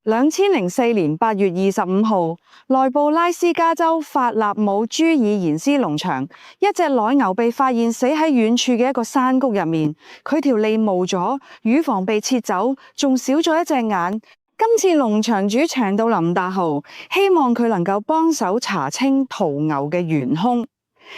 2004年8月25號，內布拉斯加州法納姆朱爾延斯農場，一隻奶牛被發現死喺遠處嘅一個山谷入面，佢條脷冇咗，乳房被切走，仲少咗一隻眼。今次農場主請到林達豪，希望佢能夠幫手查清屠牛嘅元兇。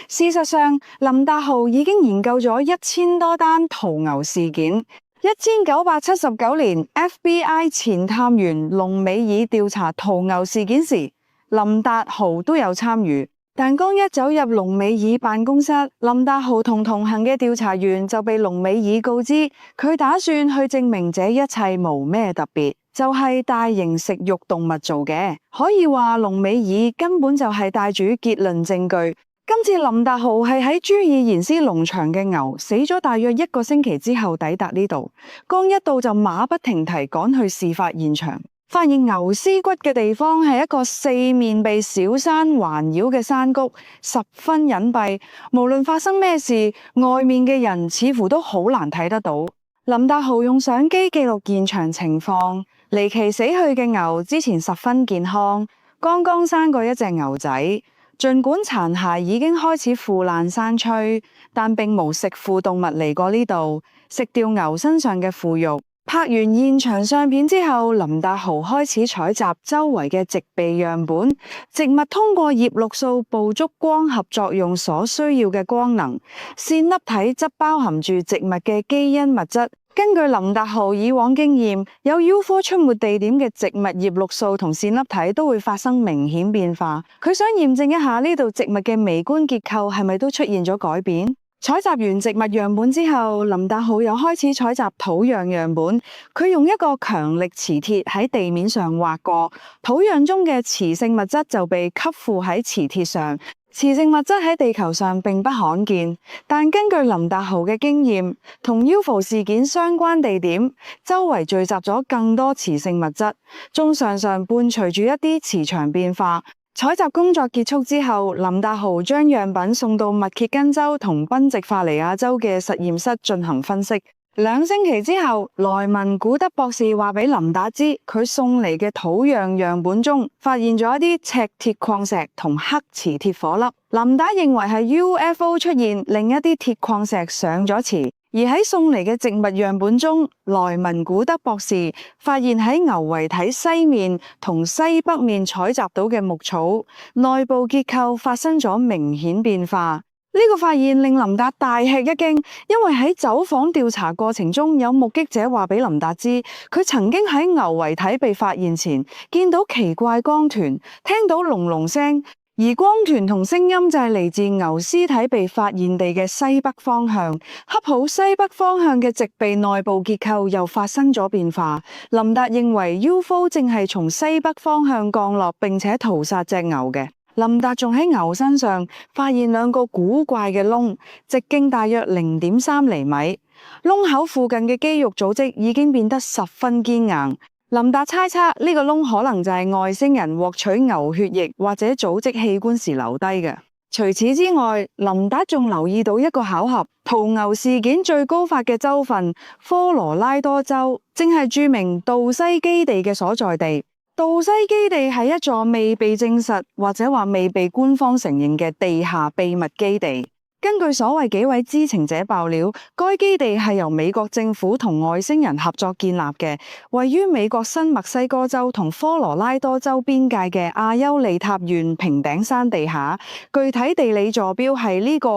事實上，林達豪已經研究咗1000多單屠牛事件。1979年 FBI 前探員隆美爾調查屠牛事件時，林達豪都有參與。但剛一走入隆美爾辦公室，林達豪同同行嘅調查員就被隆美爾告知，佢打算去證明這一切無咩特別，就係大型食肉動物做嘅。可以話隆美爾根本就係帶住結論證據。今次林達豪係喺朱爾延斯農場嘅牛死咗大約1個星期之後抵達呢度，剛一到就馬不停蹄趕去事發現場，發現牛屍骨嘅地方係一個四面被小山環繞嘅山谷，十分隱蔽，無論發生咩事，外面嘅人似乎都好難睇得到。林達豪用相機記錄現場情況，離奇死去嘅牛之前十分健康，剛剛生過一隻牛仔。儘管殘骸已經開始腐爛生蛆，但並無食腐動物嚟過呢度食掉牛身上嘅腐肉。拍完現場相片之後，林達豪開始採集周圍嘅植被樣本。植物通過葉綠素捕捉光合作用所需要嘅光能，線粒體則包含住植物嘅基因物質。根據林達豪以往經驗，有 UFO 出沒地點嘅植物葉綠素同線粒體都會發生明顯變化。佢想驗證一下呢度植物嘅微觀結構係咪都出現咗改變。採集完植物樣本之後，林達豪又開始採集土壤樣本。佢用一個強力磁鐵喺地面上劃過，土壤中嘅磁性物質就被吸附喺磁鐵上。磁性物質喺地球上並不罕見，但根據林達豪嘅經驗，同 UFO 事件相關地點周圍聚集咗更多磁性物質，仲常常伴隨住一啲磁場變化。採集工作結束之後，林達豪將樣品送到密歇根州同賓夕法尼亞州嘅實驗室進行分析。2星期之後，萊文古德博士話俾林達知，佢送嚟嘅土壤樣本中發現咗一啲赤鐵礦石同黑磁鐵顆粒。林達認為係 UFO 出現，另一啲鐵礦石上咗磁。而喺送嚟嘅植物樣本中，萊文古德博士發現喺牛遺體西面同西北面採集到嘅牧草內部結構發生咗明顯變化。呢個發現令林達大吃一驚，因為喺走訪調查過程中，有目擊者話俾林達知，佢曾經喺牛遺體被發現前見到奇怪光團，聽到隆隆聲，而光團同聲音就係嚟自牛屍體被發現地嘅西北方向。恰好西北方向嘅植被內部結構又發生咗變化。林達認為 UFO 正係從西北方向降落並且屠殺隻牛嘅。林達仲喺牛身上發現2個古怪嘅窿，直徑大約0.3厘米，窿口附近嘅肌肉組織已經變得十分堅硬。林達猜測呢個窿可能就係外星人獲取牛血液或者組織器官時留低嘅。除此之外，林達仲留意到一個巧合，屠牛事件最高發嘅州份科羅拉多州，正係著名道西基地嘅所在地。道西基地係一座未被證實或者話未被官方承認嘅地下秘密基地。根據所謂幾位知情者爆料，該基地係由美國政府同外星人合作建立嘅，位於美國新墨西哥州同科羅拉多州邊界嘅阿尤利塔縣平頂山地下。具體地理坐標係呢個，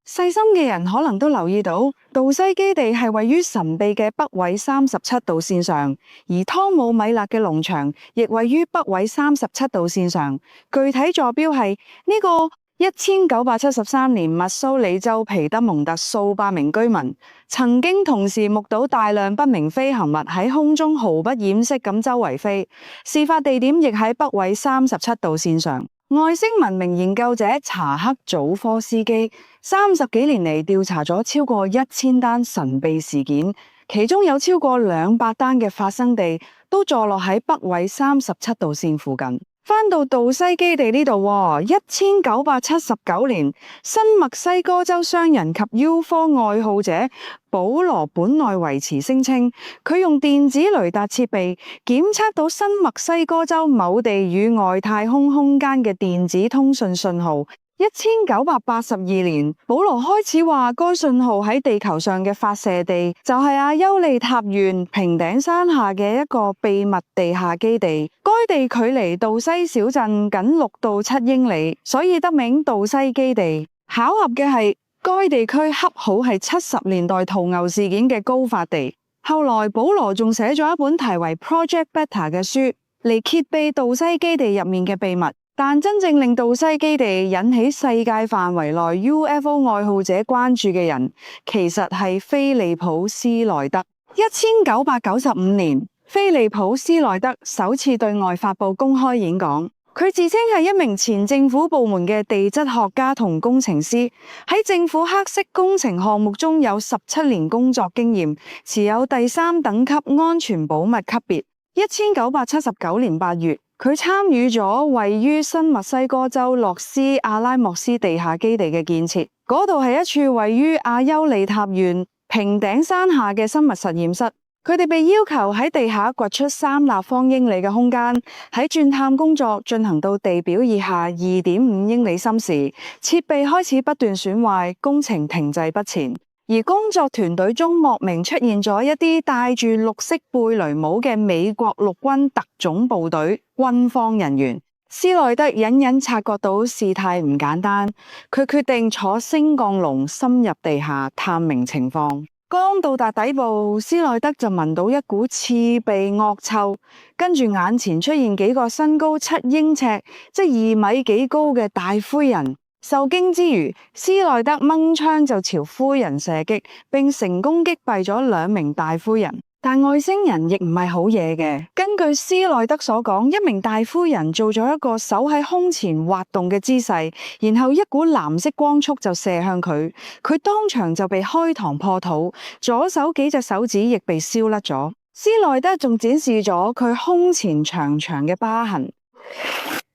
細心嘅人可能都留意到，道西基地係位於神秘嘅北緯37度線上，而湯姆米勒嘅農場亦位於北緯37度線上。具體坐標係呢個。1973年，密蘇里州皮德蒙特數百名居民曾經同時目睹大量不明飛行物喺空中毫不掩飾咁周圍飛。事發地點亦喺北緯37度線上。外星文明研究者查克祖科斯基30幾年嚟調查咗超過1000單神秘事件，其中有超過200單嘅發生地都坐落喺北緯37度線附近。返到杜西基地呢度，1979年，新墨西哥州商人及 UFO 愛好者保羅本內維茨聲稱，佢用電子雷達設備檢測到新墨西哥州某地與外太空空間嘅電子通訊信號。1982年，保羅開始話該信號喺地球上嘅發射地就係阿尤利塔縣平頂山下嘅一個秘密地下基地，該地距離杜西小鎮僅6到7英里，所以得名杜西基地。巧合嘅係，該地區恰好係70年代屠牛事件嘅高發地。後來保羅仲寫咗一本題為 Project Beta 嘅書嚟揭秘杜西基地入面嘅秘密。但真正令杜西基地引起世界範圍內 UFO 愛好者關注嘅人，其實係菲利普斯萊德。1995年，菲利普斯萊德首次對外發佈公開演講。佢自稱係一名前政府部門嘅地質學家同工程師，喺政府黑色工程項目中有17年工作經驗，持有第3等級安全保密級別。1979年8月，佢參與咗位於新墨西哥州洛斯阿拉莫斯地下基地嘅建設，嗰度係一處位於阿尤利塔縣平頂山下嘅生物實驗室。佢哋被要求喺地下掘出3立方英里嘅空間，喺鑽探工作進行到地表以下2.5英里深時，設備開始不斷損壞，工程停滯不前。而工作團隊中莫名出現咗一啲戴住綠色貝雷帽嘅美國陸軍特種部隊軍方人員。斯萊德隱隱察覺到事態唔簡單，佢決定坐升降龍深入地下探明情況。剛到達底部，斯萊德就聞到一股刺鼻惡臭，跟住眼前出現幾個身高7英尺，即2米幾高嘅大灰人。受驚之餘，斯萊德掹槍就朝灰人射擊，並成功擊斃咗2名大灰人。但外星人亦唔係好嘢嘅。根據斯萊德所講，一名大灰人做咗一個手喺胸前滑動嘅姿勢，然後一股藍色光束就射向佢，佢當場就被開膛破肚，左手幾隻手指亦被燒甩咗。斯萊德仲展示咗佢胸前長長嘅疤痕。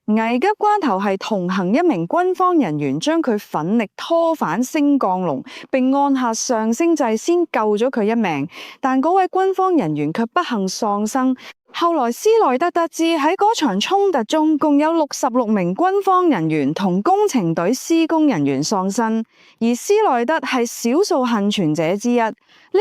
危急關頭係同行一名軍方人員將佢奮力拖返升降龍，並按下上升掣先救咗佢一命，但嗰位軍方人員卻不幸喪生。後來斯萊德得知喺嗰場衝突中共有66名軍方人員同工程隊施工人員喪生，而斯萊德係少數幸存者之一。呢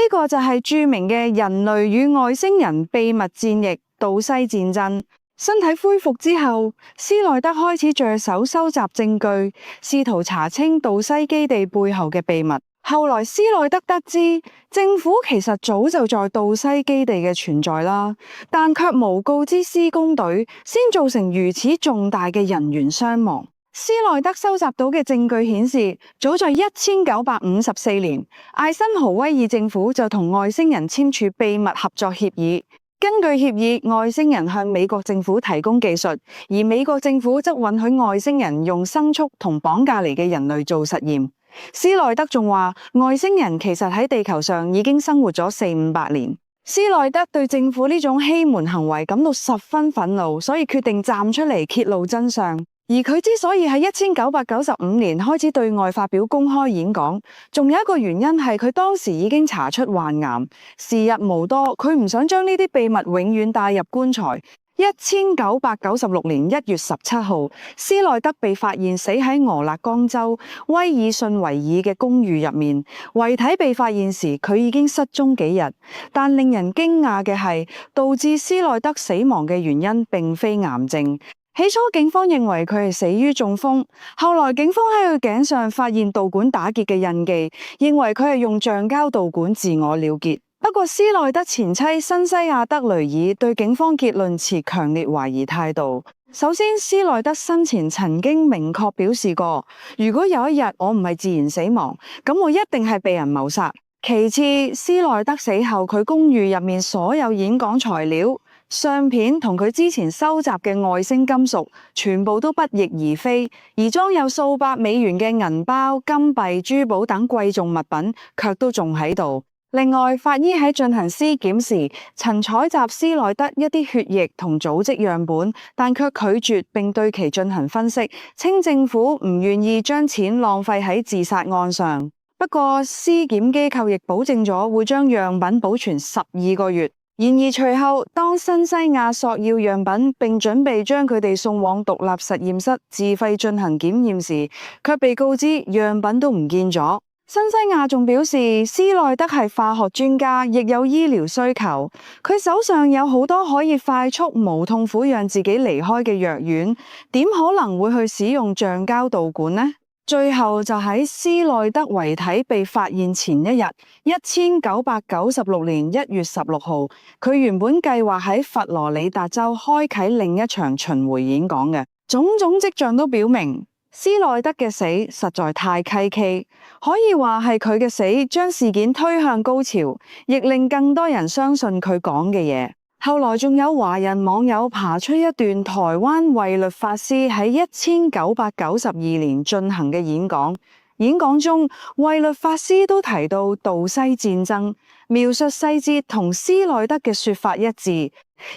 個就係著名嘅人類與外星人秘密戰役杜西戰爭。身體恢復之後，斯萊德開始着手收集證據，試圖查清杜西基地背後嘅秘密。後來斯萊德得知，政府其實早就在杜西基地嘅存在啦，但卻無告知施工隊，先造成如此重大嘅人員傷亡。斯萊德收集到嘅證據顯示，早在1954年，艾森豪威爾政府就同外星人簽署秘密合作協議。根據協議，外星人向美國政府提供技術，而美國政府則允許外星人用牲畜同綁架嚟嘅人類做實驗。斯萊德仲話，外星人其實喺地球上已經生活咗400-500年。斯萊德對政府呢種欺瞞行為感到十分憤怒，所以決定站出嚟揭露真相。而佢之所以喺1995年開始對外發表公開演講，仲有一個原因係佢當時已經查出患癌，時日無多，佢唔想將呢啲秘密永遠帶入棺材。1996年1月17號，斯萊德被發現死喺俄勒岡州威爾遜維爾嘅公寓入面，遺體被發現時佢已經失蹤幾日。但令人驚訝嘅係，導致斯萊德死亡嘅原因並非癌症。起初警方認為佢係死於中風，後來警方喺佢頸上發現導管打結嘅印記，認為佢係用橡膠導管自我了結。不過斯萊德前妻新西亞德雷爾對警方結論持強烈懷疑態度。首先，斯萊德生前曾經明確表示過，如果有一日我唔係自然死亡，咁我一定係被人謀殺。其次，斯萊德死後，佢公寓入面所有演講材料、相片同佢之前收集嘅外星金屬全部都不翼而飛，而裝有數百美元嘅銀包、金幣、珠寶等貴重物品卻都仲喺度。另外，法醫喺進行屍檢時，曾採集施耐德一啲血液同組織樣本，但卻拒絕並對其進行分析，稱政府唔願意將錢浪費喺自殺案上。不過，屍檢機構亦保證咗會將樣品保存12個月。然而隨後，當新西亞索要樣品並準備將佢哋送往獨立實驗室自費進行檢驗時，卻被告知樣品都唔見咗。新西亞仲表示，施耐德係化學專家，亦有醫療需求。佢手上有好多可以快速無痛苦讓自己離開嘅藥丸，點可能會去使用橡膠導管呢？最後就喺施耐德遺體被發現前一日，1996年1月16號，佢原本計劃喺佛羅里達州開啟另一場巡迴演講嘅，種種跡象都表明，施耐德嘅死實在太蹊蹺，可以話係佢嘅死將事件推向高潮，亦令更多人相信佢講嘅嘢。後來仲有華人網友爬出一段台灣衛律法師喺1992年進行嘅演講，演講中衛律法師都提到道西戰爭，描述細節同施耐德嘅說法一致。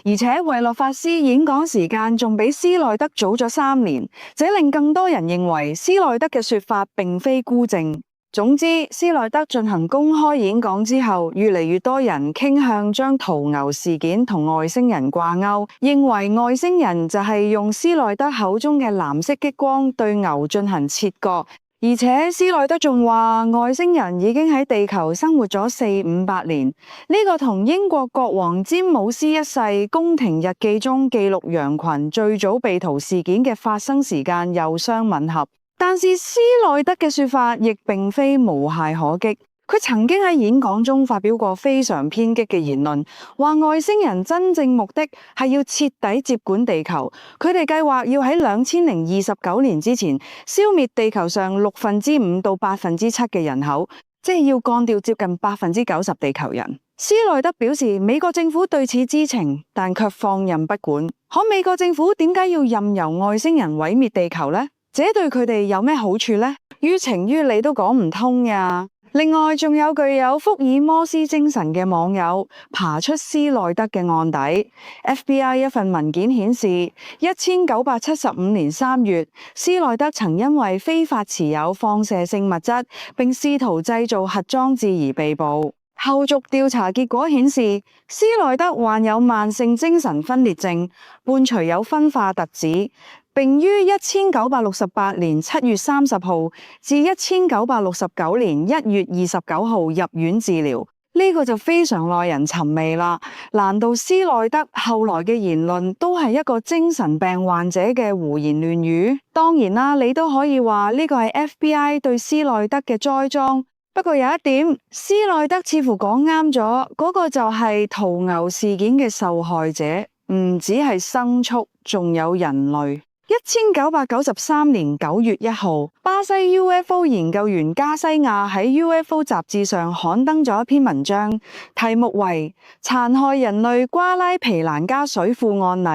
而且衛律法師演講時間仲比施耐德早咗3年，這令更多人認為施耐德嘅說法並非孤證。總之，施耐德進行公開演講之後，越嚟越多人傾向將屠牛事件同外星人掛鈎，認為外星人就係用施耐德口中嘅藍色激光對牛進行切割。而且施耐德仲話外星人已經喺地球生活咗400-500年，呢個同英國國王詹姆斯一世宮廷日記中記錄羊群最早被屠事件嘅發生時間又相吻合。但是施耐德嘅說法亦並非無懈可擊。佢曾經喺演講中發表過非常偏激嘅言論，話外星人真正目的係要徹底接管地球，佢哋計劃要喺2029年之前消滅地球上5%到7%嘅人口，即係要幹掉接近90%地球人。施耐德表示美國政府對此知情，但卻放任不管。可美國政府點解要任由外星人毀滅地球呢？這對佢哋有咩好處呢？於情於理都講唔通呀。另外，仲有具有福爾摩斯精神嘅網友爬出施耐德嘅案底。FBI 一份文件顯示，1975年3月，施耐德曾因為非法持有放射性物質並試圖製造核裝置而被捕。後續調查結果顯示，施耐德患有慢性精神分裂症，伴隨有分化特質。並於1968年7月30號至1969年1月29號入院治療，呢個就非常耐人尋味啦。難道施耐德後來嘅言論都係一個精神病患者嘅胡言亂語？當然啦，你都可以話呢個係 FBI 對施耐德嘅栽贓。不過有一點，施耐德似乎講啱咗，嗰個就係屠牛事件嘅受害者唔只係牲畜，仲有人類。1993年9月1號，巴西 UFO 研究員加西亞喺 UFO 雜誌上刊登咗一篇文章，題目為《殘害人類瓜拉皮蘭加水庫案例》，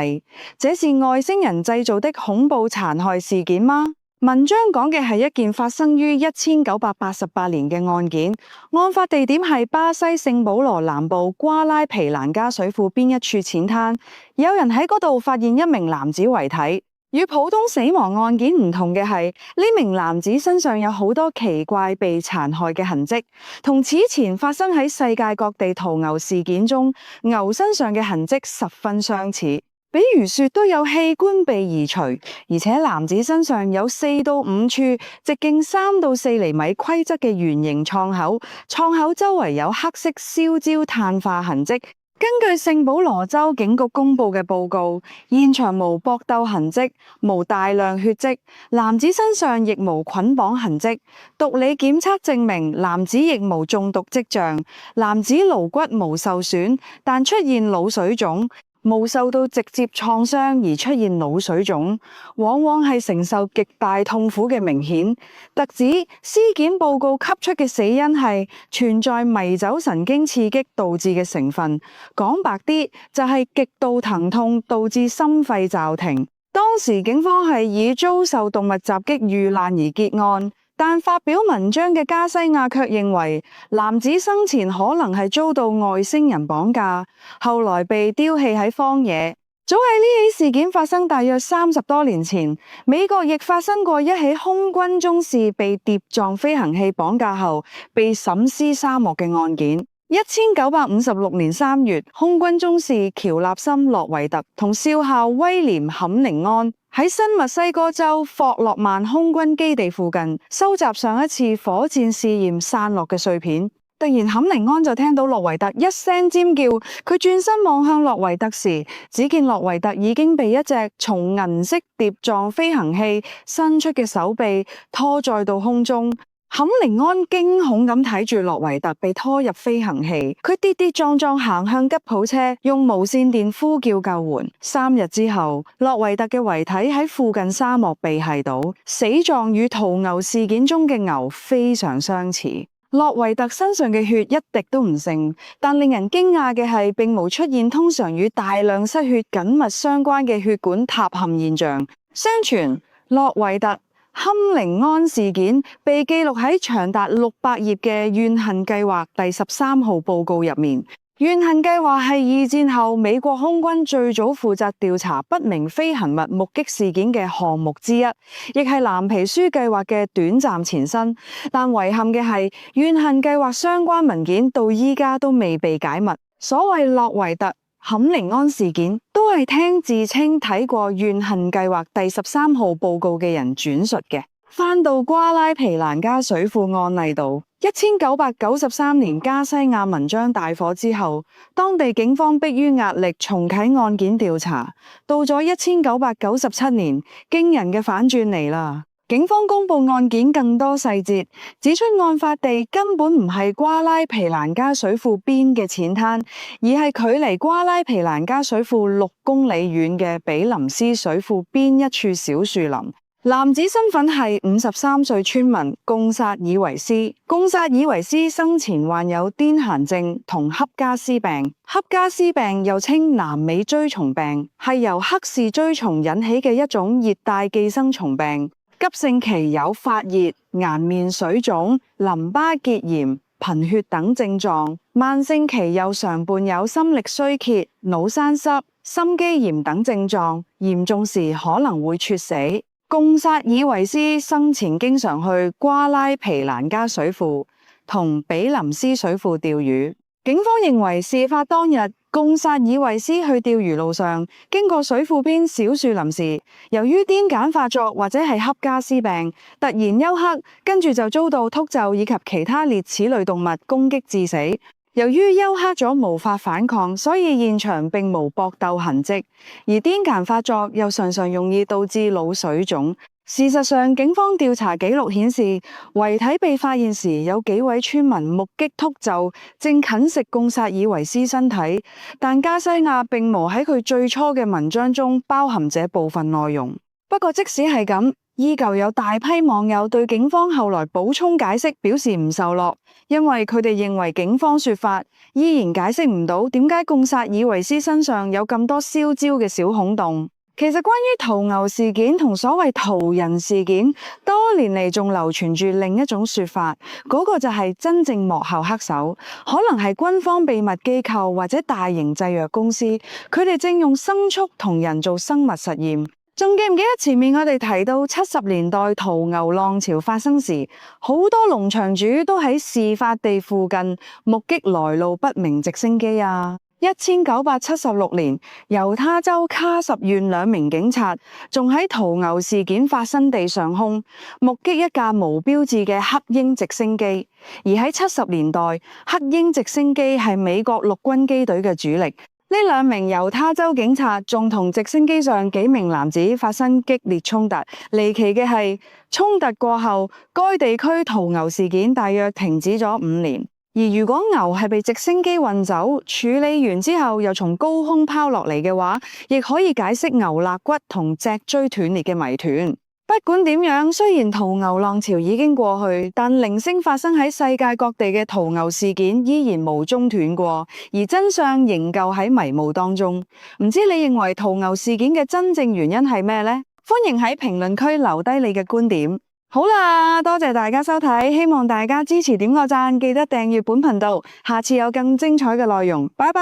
這是外星人製造的恐怖殘害事件嗎？文章講嘅係一件發生於1988年嘅案件，案發地點係巴西聖保羅南部瓜拉皮蘭加水庫邊一處淺灘，有人喺嗰度發現一名男子遺體。與普通死亡案件唔同嘅係，呢名男子身上有好多奇怪被殘害嘅痕跡，同此前發生喺世界各地屠牛事件中牛身上嘅痕跡十分相似。比如說都有器官被移除，而且男子身上有4到5處直徑3到4厘米規則嘅圓形創口，創口周圍有黑色燒焦碳化痕跡。根據聖保羅州警局公布嘅報告，現場無搏鬥痕跡，無大量血跡，男子身上亦無捆綁痕跡。毒理檢測證明男子亦無中毒跡象，男子顱骨無受損，但出現腦水腫。無受到直接創傷而出現腦水腫，往往係承受極大痛苦嘅明顯。特指屍檢報告給出嘅死因係存在迷走神經刺激導致嘅成分，講白啲就係極度疼痛導致心肺驟停。當時警方係以遭受動物襲擊遇難而結案。但發表文章嘅加西亞卻認為男子生前可能係遭到外星人綁架，後來被丟棄喺荒野。早喺呢起事件發生大約30多年前，美國亦發生過一起空軍中士被碟狀飛行器綁架後被審屍沙漠嘅案件。1956年3月，空軍中士喬納森·洛維特同少校威廉·坎寧安喺新墨西哥州霍洛曼空軍基地附近收集上一次火箭試驗散落嘅碎片。突然，坎寧安就聽到洛維特一聲尖叫，佢轉身望向洛維特時，只見洛維特已經被一隻從銀色碟狀飛行器伸出嘅手臂拖載到空中。坎寧安驚恐咁睇住洛維特被拖入飛行器，佢跌跌撞撞行向吉普車，用無線電呼叫救援。3日之後，洛維特嘅遺體喺附近沙漠被繫到，死狀與屠牛事件中嘅牛非常相似。洛維特身上嘅血一滴都唔剩，但令人驚訝嘅係，並無出現通常與大量失血緊密相關嘅血管塌陷現象。相傳，洛維特坎寧安事件被記錄喺長達600頁嘅怨恨計劃第13號報告入面。怨恨計劃係二戰後美國空軍最早負責調查不明飛行物目擊事件嘅項目之一，亦係藍皮書計劃嘅短暫前身。但遺憾嘅係，怨恨計劃相關文件到依家都未被解密。所謂洛維特、坎寧安事件，都係聽自稱睇過怨恨計劃第13號報告嘅人轉述嘅。翻到瓜拉皮蘭加水庫案例度，1993年加西亞文章大火之後，當地警方迫於壓力重啟案件調查。到咗1997年，驚人嘅反轉嚟啦！警方公布案件更多細節，指出案發地根本唔係瓜拉皮蘭加水庫邊嘅淺灘，而係距離瓜拉皮蘭加水庫6公里遠嘅比林斯水庫邊一處小樹林。男子身份係53歲村民貢薩爾維斯。貢薩爾維斯生前患有癲癇症同恰加斯病。恰加斯病又稱南美錐蟲病，係由黑氏錐蟲引起嘅一種熱帶寄生蟲病。急性期有發熱、顏面水腫、淋巴結炎、貧血等症狀；慢性期又常伴有心力衰竭、腦栓塞、心肌炎等症狀，嚴重時可能會猝死。貢薩爾維斯生前經常去瓜拉皮蘭加水庫同比林斯水庫釣魚。警方認為事發當日，貢薩爾維斯去釣魚路上經過水庫邊小樹林時，由於癲癇發作或者係恰加斯病，突然休克，跟住就遭到禿鷲以及其他齧齒類動物攻擊致死。由於休克咗無法反抗，所以現場並無搏鬥痕跡，而癲癇發作又常常容易導致腦水腫。事實上，警方調查記錄顯示，遺體被發現時有幾位村民目擊禿鷲正啃食貢薩爾維斯身體，但加西亞並無喺佢最初嘅文章中包含這部分內容。不過即使係咁，依舊有大批網友對警方後來補充解釋表示唔受落，因為佢哋認為警方說法依然解釋唔到點解貢薩爾維斯身上有咁多燒焦嘅小孔洞。其實關於屠牛事件同所謂屠人事件，多年嚟仲流傳住另一種說法，嗰個就係真正幕後黑手，可能係軍方秘密機構或者大型製藥公司，佢哋正用牲畜同人做生物實驗。仲記唔記得前面我哋提到70年代屠牛浪潮發生時，好多農場主都喺事發地附近目擊來路不明直升機啊！1976年，猶他州卡什縣2名警察仲喺屠牛事件發生地上空目擊一架無標誌嘅黑鷹直升機，而喺70年代，黑鷹直升機係美國陸軍機隊嘅主力。呢2名猶他州警察仲同直升機上幾名男子發生激烈衝突。離奇嘅係，衝突過後，該地區屠牛事件大約停止咗5年。而如果牛係被直升機運走，處理完之後又從高空拋落嚟嘅話，亦可以解釋牛肋骨同脊椎斷裂嘅謎團。不管點樣，雖然屠牛浪潮已經過去，但零星發生喺世界各地嘅屠牛事件依然無中斷過，而真相仍舊喺迷霧當中。唔知你認為屠牛事件嘅真正原因係咩呢？歡迎喺評論區留低你嘅觀點。好啦，多謝大家收睇，希望大家支持點個讚，記得訂閱本頻道，下次有更精彩嘅內容，拜拜。